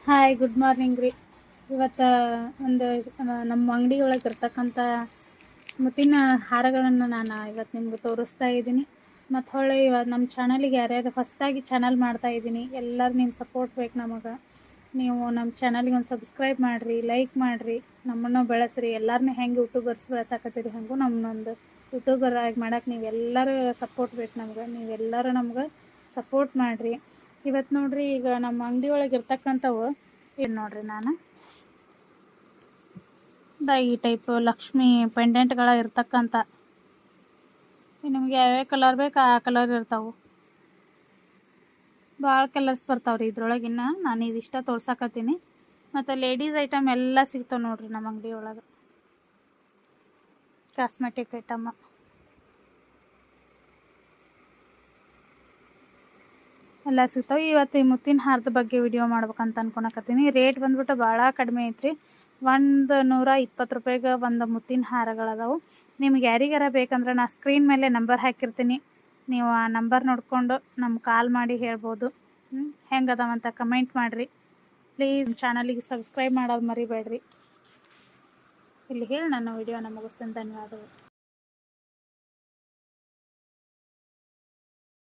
Hi good morning ರೀ. ಇವತ್ತು ಒಂದು ನಮ್ಮ ಅಂಗಡಿ ಒಳಗೆ ಇರ್ತಕ್ಕಂಥ ಮುತ್ತಿನ ಹಾರಗಳನ್ನು ನಾನು ಇವತ್ತು ನಿಮ್ಗೆ ತೋರಿಸ್ತಾ ಇದ್ದೀನಿ. ಮತ್ತು ಹೊಳ್ಳಿ ಇವತ್ತು ನಮ್ಮ ಚಾನಲಿಗೆ ಯಾರ್ಯಾರು ಹೊಸದಾಗಿ ಚಾನಲ್ ಮಾಡ್ತಾ ಇದ್ದೀನಿ, ಎಲ್ಲರೂ ನಿಮ್ಮ ಸಪೋರ್ಟ್ ಬೇಕು ನಮಗೆ. ನೀವು ನಮ್ಮ ಚಾನಲ್ಗೆ ಒಂದು ಸಬ್ಸ್ಕ್ರೈಬ್ ಮಾಡಿರಿ, ಲೈಕ್ ಮಾಡಿರಿ, ನಮ್ಮನ್ನು ಬೆಳೆಸ್ರಿ. ಎಲ್ಲರನ್ನೂ ಹೆಂಗೆ ಯೂಟ್ಯೂಬರ್ಸ್ ಬೆಳೆಸಾಕತ್ತೀರಿ ಹಂಗೂ ನಮ್ಮನ್ನೊಂದು ಯೂಟ್ಯೂಬರ್ ಆಗಿ ಮಾಡೋಕೆ ನೀವೆಲ್ಲರೂ ಸಪೋರ್ಟ್ ಬೇಕು ನಮ್ಗೆ. ನೀವೆಲ್ಲರೂ ನಮ್ಗೆ ಸಪೋರ್ಟ್ ಮಾಡಿರಿ. ಇವತ್ತು ನೋಡ್ರಿ, ಈಗ ನಮ್ಮ ಅಂಗಡಿ ಒಳಗೆ ಇರ್ತಕ್ಕಂಥವು ಏನು ನೋಡ್ರಿ, ನಾನು ಈ ಟೈಪು ಲಕ್ಷ್ಮಿ ಪೆಂಡೆಂಟ್ಗಳ ಇರ್ತಕ್ಕಂಥ ನಿಮಗೆ ಯಾವ್ಯಾವ ಕಲರ್ ಬೇಕು ಆ ಕಲರ್ ಇರ್ತಾವೆ. ಭಾಳ ಕಲರ್ಸ್ ಬರ್ತಾವ್ರಿ ಇದ್ರೊಳಗಿನ್ನ. ನಾನು ಇವಿಷ್ಟ ತೋರ್ಸಾಕತ್ತೀನಿ. ಮತ್ತು ಲೇಡೀಸ್ ಐಟಮ್ ಎಲ್ಲ ಸಿಗ್ತಾವೆ ನೋಡ್ರಿ ನಮ್ಮ ಅಂಗಡಿ ಒಳಗೆ. ಕಾಸ್ಮೆಟಿಕ್ ಐಟಮ್ ಎಲ್ಲ ಸಿಗ್ತಾವೆ. ಇವತ್ತು ಈ ಮುತ್ತಿನ ಹಾರದ ಬಗ್ಗೆ ವಿಡಿಯೋ ಮಾಡ್ಬೇಕಂತ ಅನ್ಕೊಳಕತ್ತೀನಿ. ರೇಟ್ ಬಂದ್ಬಿಟ್ಟು ಭಾಳ ಕಡಿಮೆ ಐತ್ರಿ. 120 ರೂಪಾಯಿಗೆ ಒಂದು ಮುತ್ತಿನ ಹಾರಗಳದಾವು. ನಿಮ್ಗೆ ಯಾರಿಗಾರ ಬೇಕಂದ್ರೆ ನಾ ಸ್ಕ್ರೀನ್ ಮೇಲೆ ನಂಬರ್ ಹಾಕಿರ್ತೀನಿ. ನೀವು ಆ ನಂಬರ್ ನೋಡಿಕೊಂಡು ನಮ್ಗೆ ಕಾಲ್ ಮಾಡಿ ಹೇಳ್ಬೋದು. ಹೆಂಗದಾವಂತ ಕಮೆಂಟ್ ಮಾಡಿರಿ. ಪ್ಲೀಸ್ ಚಾನಲಿಗೆ ಸಬ್ಸ್ಕ್ರೈಬ್ ಮಾಡೋದು ಮರಿಬೇಡ್ರಿ. ಇಲ್ಲಿ ಹೇಳಿ ನನ್ನ ವಿಡಿಯೋನ ಮುಗಿಸ್ತೀನಿ. ಧನ್ಯವಾದಗಳು.